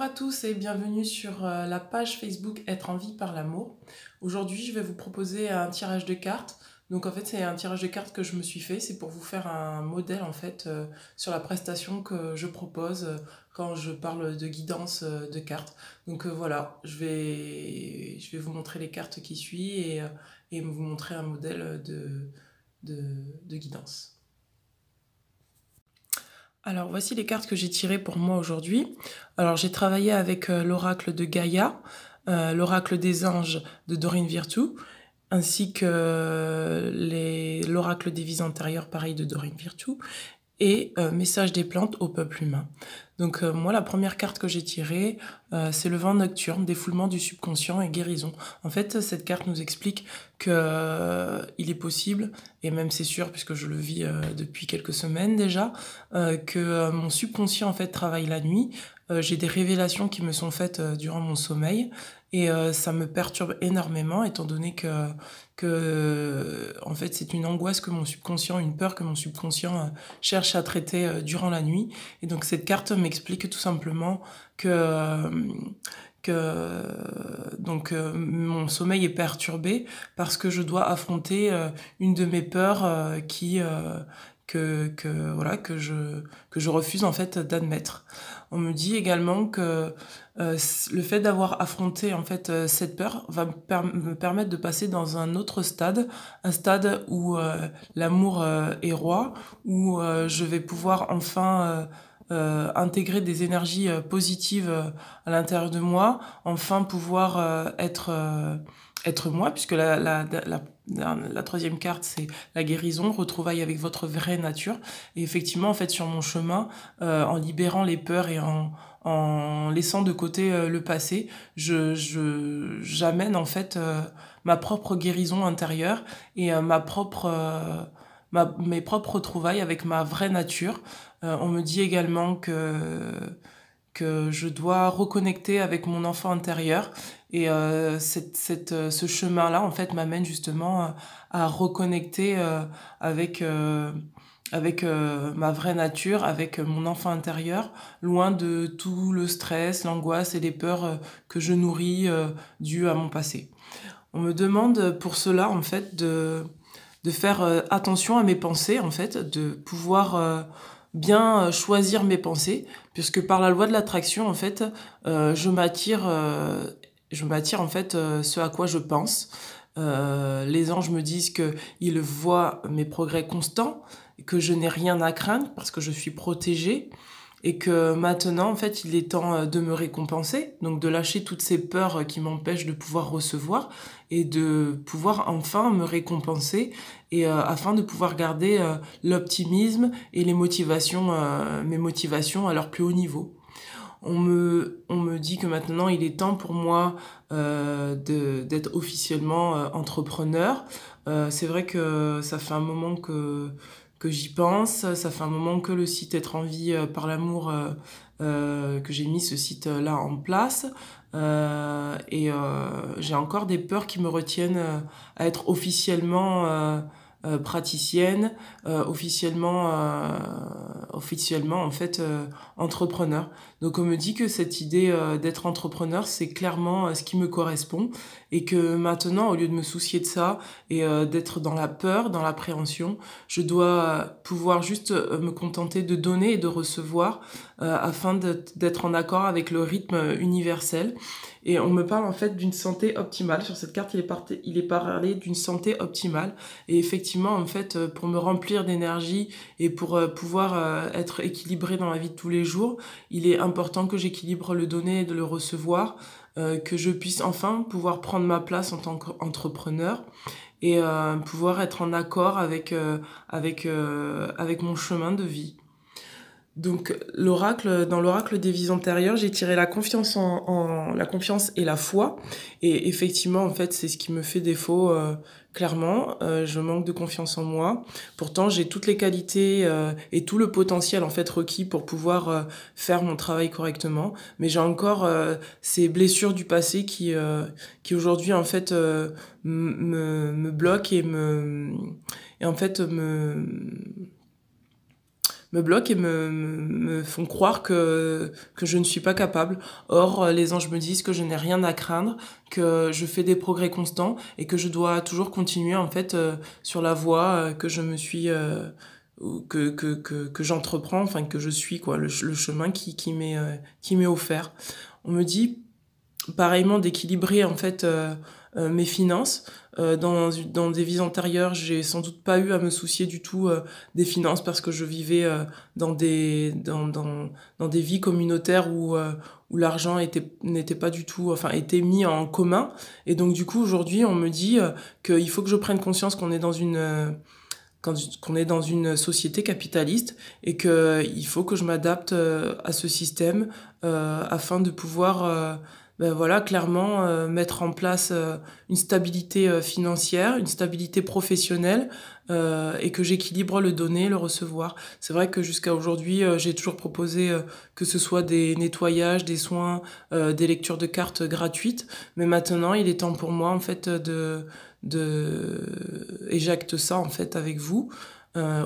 à tous et bienvenue sur la page Facebook Être en vie par l'amour. Aujourd'hui, je vais vous proposer un tirage de cartes. Donc en fait, c'est un tirage de cartes que je me suis fait. C'est pour vous faire un modèle en fait sur la prestation que je propose quand je parle de guidance de cartes. Donc voilà, je vais vous montrer les cartes qui suivent et vous montrer un modèle de guidance. Alors voici les cartes que j'ai tirées pour moi aujourd'hui. Alors j'ai travaillé avec l'oracle de Gaïa, l'oracle des anges de Dorine Virtue, ainsi que l'oracle des vies antérieures, pareil, de Dorine Virtue, et message des plantes au peuple humain. Donc moi, la première carte que j'ai tirée, c'est le vent nocturne, défoulement du subconscient et guérison. En fait, cette carte nous explique que il est possible, et même c'est sûr puisque je le vis depuis quelques semaines déjà, que mon subconscient en fait travaille la nuit. J'ai des révélations qui me sont faites durant mon sommeil et ça me perturbe énormément étant donné que en fait c'est une angoisse que mon subconscient, une peur que mon subconscient cherche à traiter durant la nuit. Et donc cette carte m'explique tout simplement que mon sommeil est perturbé parce que je dois affronter une de mes peurs que je refuse en fait d'admettre. On me dit également que le fait d'avoir affronté en fait cette peur va me permettre de passer dans un autre stade, un stade où l'amour est roi, où je vais pouvoir enfin intégrer des énergies positives à l'intérieur de moi, enfin pouvoir être moi, puisque la troisième carte, c'est la guérison, retrouvailles avec votre vraie nature. Et effectivement, en fait, sur mon chemin, en libérant les peurs et en laissant de côté le passé, j'amène en fait ma propre guérison intérieure et mes propres retrouvailles avec ma vraie nature. On me dit également que je dois reconnecter avec mon enfant intérieur et ce chemin-là en fait m'amène justement à reconnecter avec ma vraie nature, avec mon enfant intérieur, loin de tout le stress, l'angoisse et les peurs que je nourris dues à mon passé. On me demande pour cela en fait de faire attention à mes pensées en fait, de pouvoir bien choisir mes pensées, puisque par la loi de l'attraction en fait, je m'attire en fait ce à quoi je pense. Les anges me disent que ils voient mes progrès constants, que je n'ai rien à craindre parce que je suis protégée et que maintenant en fait il est temps de me récompenser, donc de lâcher toutes ces peurs qui m'empêchent de pouvoir recevoir et de pouvoir enfin me récompenser et afin de pouvoir garder l'optimisme et mes motivations à leur plus haut niveau. On me dit que maintenant il est temps pour moi d'être officiellement entrepreneur. C'est vrai que ça fait un moment que j'y pense, ça fait un moment que le site Être en vie par l'amour, que j'ai mis ce site-là en place. J'ai encore des peurs qui me retiennent à être officiellement praticienne, officiellement en fait entrepreneur. Donc on me dit que cette idée d'être entrepreneur, c'est clairement ce qui me correspond et que maintenant, au lieu de me soucier de ça et d'être dans la peur, dans l'appréhension, je dois pouvoir juste me contenter de donner et de recevoir afin d'être en accord avec le rythme universel. Et on me parle en fait d'une santé optimale. Sur cette carte, il est parlé d'une santé optimale. Et effectivement, en fait, pour me remplir d'énergie et pour pouvoir être équilibré dans la vie de tous les jours, il est important que j'équilibre le donner et de le recevoir, que je puisse enfin pouvoir prendre ma place en tant qu'entrepreneur et pouvoir être en accord avec mon chemin de vie. Donc dans l'oracle des vies antérieures, j'ai tiré la confiance la confiance et la foi. Et effectivement, en fait, c'est ce qui me fait défaut, clairement. Je manque de confiance en moi. Pourtant, j'ai toutes les qualités et tout le potentiel en fait requis pour pouvoir faire mon travail correctement. Mais j'ai encore ces blessures du passé qui aujourd'hui en fait me bloquent et en fait me bloquent et me font croire que je ne suis pas capable. Or, les anges me disent que je n'ai rien à craindre, que je fais des progrès constants et que je dois toujours continuer en fait sur la voie que je me suis que j'entreprends, enfin que je suis quoi, le chemin qui m'est offert. On me dit pareillement d'équilibrer en fait mes finances. Dans des vies antérieures, j'ai sans doute pas eu à me soucier du tout des finances parce que je vivais dans des vies communautaires où l'argent n'était pas du tout, enfin était mis en commun. Et donc du coup aujourd'hui, on me dit qu'il faut que je prenne conscience qu'on est dans qu'on est dans une société capitaliste et que il faut que je m'adapte à ce système afin de pouvoir ben voilà, clairement mettre en place une stabilité financière, une stabilité professionnelle et que j'équilibre le donner, le recevoir. C'est vrai que jusqu'à aujourd'hui, j'ai toujours proposé que ce soit des nettoyages, des soins, des lectures de cartes gratuites, mais maintenant il est temps pour moi en fait et j'acte ça en fait avec vous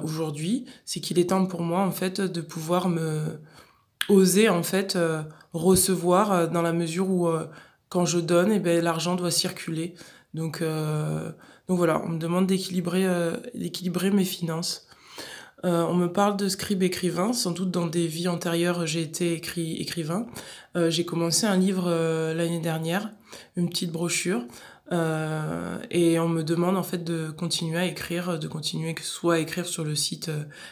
aujourd'hui, c'est qu'il est temps pour moi en fait de pouvoir oser en fait recevoir dans la mesure où quand je donne, eh ben l'argent doit circuler. Donc donc voilà, on me demande d'équilibrer mes finances. On me parle de scribe écrivain, sans doute dans des vies antérieures j'ai été écrivain. J'ai commencé un livre l'année dernière, une petite brochure, et on me demande en fait de continuer à écrire, de continuer soit à écrire sur le site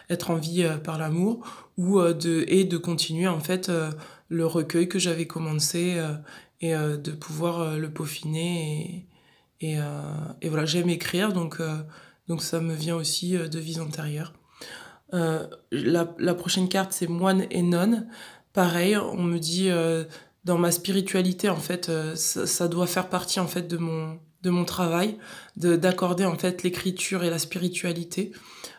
Être en vie par l'amour, ou de continuer en fait le recueil que j'avais commencé et de pouvoir le peaufiner et voilà, j'aime écrire donc ça me vient aussi de vies antérieures. La prochaine carte, c'est moine et nonne. Pareil, on me dit dans ma spiritualité, en fait, ça doit faire partie en fait de mon travail, d'accorder en fait l'écriture et la spiritualité,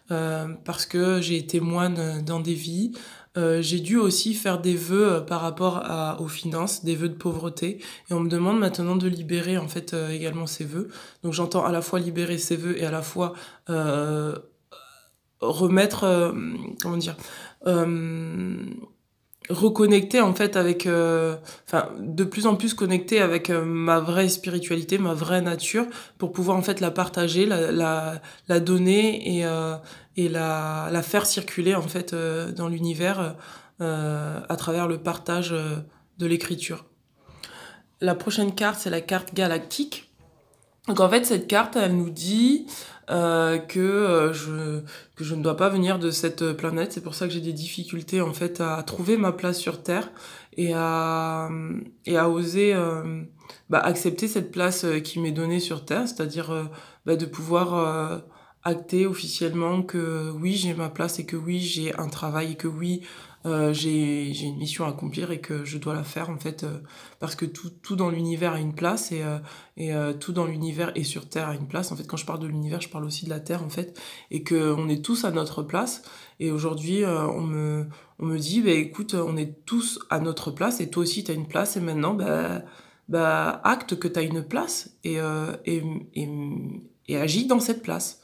parce que j'ai été moine dans des vies. J'ai dû aussi faire des vœux par rapport aux finances, des vœux de pauvreté, et on me demande maintenant de libérer en fait également ces vœux. Donc j'entends à la fois libérer ces vœux et à la fois remettre comment dire reconnecter en fait avec enfin de plus en plus connecter avec ma vraie spiritualité, ma vraie nature, pour pouvoir en fait la partager, la donner et la faire circuler en fait dans l'univers à travers le partage de l'écriture. La prochaine carte, c'est la carte galactique. Donc en fait, cette carte, elle nous dit que je ne dois pas venir de cette planète. C'est pour ça que j'ai des difficultés en fait à trouver ma place sur Terre et à oser accepter cette place qui m'est donnée sur Terre, c'est-à-dire de pouvoir acter officiellement que oui, j'ai ma place et que oui, j'ai un travail et que oui, j'ai une mission à accomplir et que je dois la faire en fait parce que tout dans l'univers a une place et tout dans l'univers et sur Terre a une place. En fait, quand je parle de l'univers, je parle aussi de la Terre en fait, et que on est tous à notre place. Et aujourd'hui, on me dit, écoute, on est tous à notre place et toi aussi tu as une place et maintenant acte que tu as une place et agis dans cette place.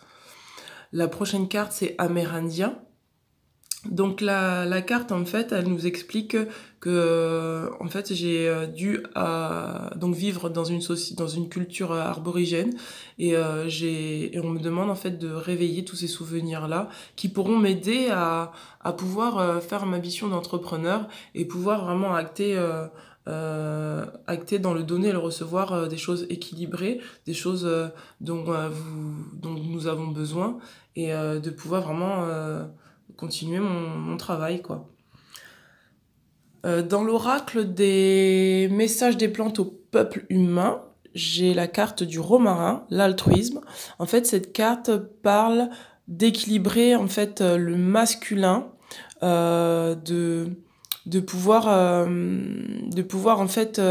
La prochaine carte, c'est Amérindien. Donc la carte en fait, elle nous explique que en fait j'ai dû donc vivre dans une culture aborigène et on me demande en fait de réveiller tous ces souvenirs là qui pourront m'aider à pouvoir faire ma mission d'entrepreneur et pouvoir vraiment acter dans le donner et le recevoir des choses équilibrées, des choses dont nous avons besoin et de pouvoir vraiment continuer mon travail, quoi. Dans l'oracle des messages des plantes au peuple humain, j'ai la carte du romarin, l'altruisme. En fait, cette carte parle d'équilibrer en fait le masculin, de pouvoir en fait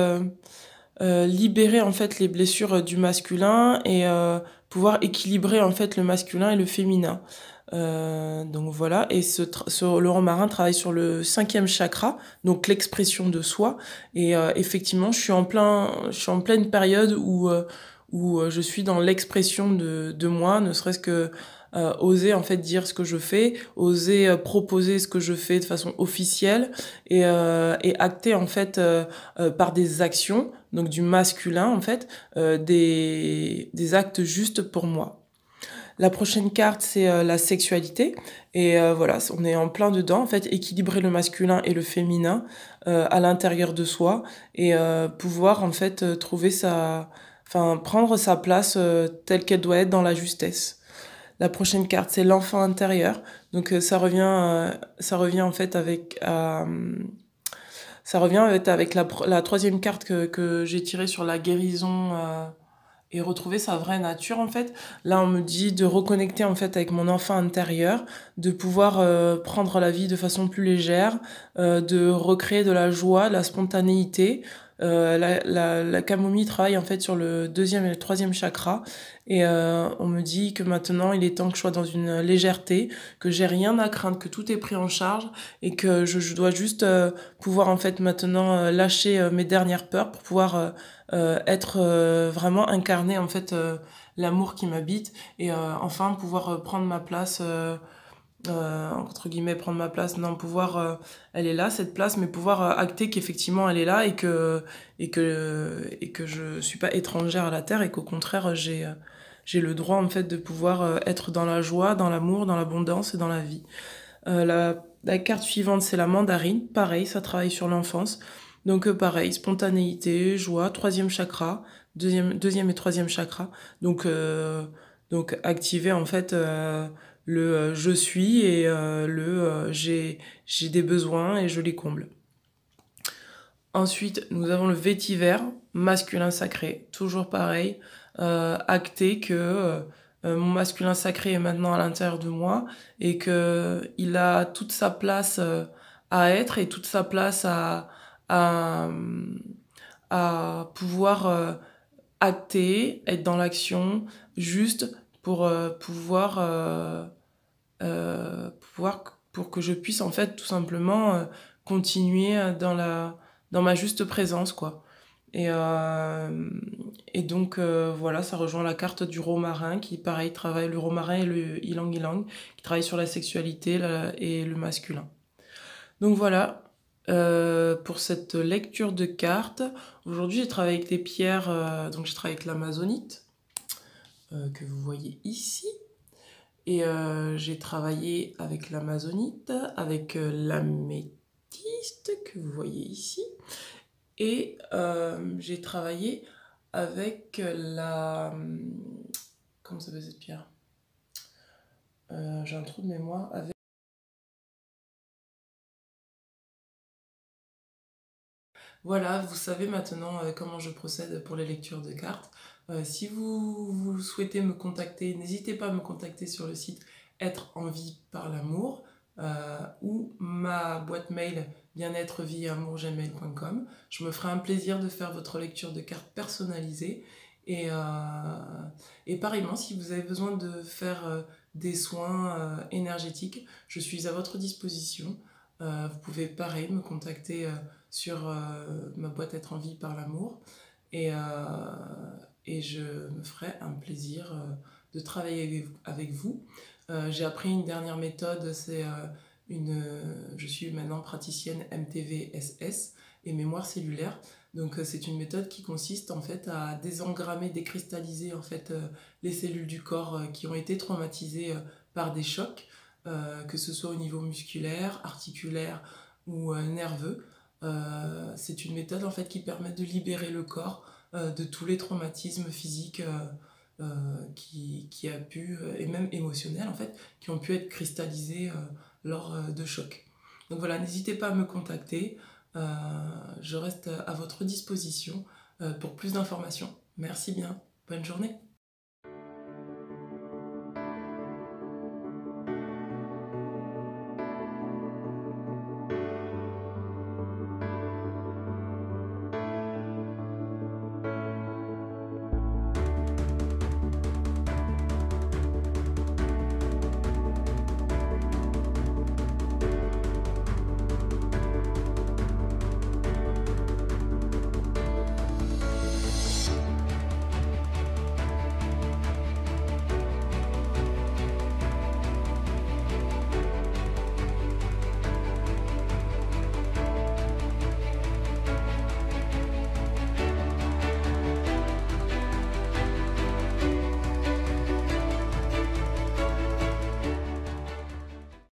libérer en fait les blessures du masculin et pouvoir équilibrer en fait le masculin et le féminin. Donc voilà, et le romarin travaille sur le 5e chakra, donc l'expression de soi. Et effectivement, je suis en pleine période où où je suis dans l'expression de moi, ne serait-ce que oser en fait dire ce que je fais, oser proposer ce que je fais de façon officielle et acter en fait par des actions, donc du masculin en fait, des actes justes pour moi. La prochaine carte, c'est la sexualité. Et voilà, on est en plein dedans, en fait, équilibrer le masculin et le féminin à l'intérieur de soi et pouvoir, en fait, trouver sa... Enfin, prendre sa place telle qu'elle doit être dans la justesse. La prochaine carte, c'est l'enfant intérieur. Donc, ça revient, en fait, avec... ça revient en fait, avec la troisième carte que j'ai tirée sur la guérison... et retrouver sa vraie nature en fait. Là, on me dit de reconnecter en fait avec mon enfant intérieur, de pouvoir prendre la vie de façon plus légère, de recréer de la joie, de la spontanéité. La camomille travaille en fait sur le deuxième et le troisième chakra et on me dit que maintenant il est temps que je sois dans une légèreté, que j'ai rien à craindre, que tout est pris en charge et que je dois juste pouvoir en fait maintenant lâcher mes dernières peurs pour pouvoir être vraiment incarner en fait l'amour qui m'habite et enfin pouvoir prendre ma place entre guillemets prendre ma place non pouvoir elle est là cette place mais pouvoir acter qu'effectivement elle est là et que je suis pas étrangère à la terre et qu'au contraire j'ai le droit en fait de pouvoir être dans la joie, dans l'amour, dans l'abondance et dans la vie. La carte suivante, c'est la mandarine. Pareil, ça travaille sur l'enfance. Donc pareil, spontanéité, joie, troisième chakra, deuxième et troisième chakra. Donc activer en fait le je suis et j'ai des besoins et je les comble. Ensuite, nous avons le vétiver, masculin sacré. Toujours pareil, acter que mon masculin sacré est maintenant à l'intérieur de moi et que il a toute sa place à être et toute sa place à, à pouvoir acter, être dans l'action, juste pour pour que je puisse en fait tout simplement continuer dans ma juste présence quoi. Et, euh, et donc voilà, ça rejoint la carte du romarin qui pareil travaille le romarin et le ylang ylang qui travaille sur la sexualité et le masculin. Donc voilà pour cette lecture de cartes. Aujourd'hui j'ai travaillé avec des pierres, donc j'ai travaillé avec l'amazonite que vous voyez ici. Et j'ai travaillé avec l'amazonite, avec l'améthyste que vous voyez ici. Et j'ai travaillé avec la... Comment ça s'appelle cette pierre j'ai un trou de mémoire. Voilà, vous savez maintenant comment je procède pour les lectures de cartes. Si vous souhaitez me contacter, n'hésitez pas à me contacter sur le site Être en vie par l'amour ou ma boîte mail bien-être-vie-amour-gmail.com. Je me ferai un plaisir de faire votre lecture de cartes personnalisée. Et pareillement, si vous avez besoin de faire des soins énergétiques, je suis à votre disposition. Vous pouvez pareil me contacter sur ma boîte Être en vie par l'amour et, euh, et je me ferai un plaisir de travailler avec vous. J'ai appris une dernière méthode, c'est je suis maintenant praticienne MTV-SS et mémoire cellulaire. Donc c'est une méthode qui consiste en fait à désengrammer, décristalliser en fait les cellules du corps qui ont été traumatisées par des chocs, que ce soit au niveau musculaire, articulaire ou nerveux. C'est une méthode en fait qui permet de libérer le corps de tous les traumatismes physiques qui a pu, et même émotionnels en fait, qui ont pu être cristallisés lors de chocs. Donc voilà, n'hésitez pas à me contacter, je reste à votre disposition pour plus d'informations. Merci bien, bonne journée.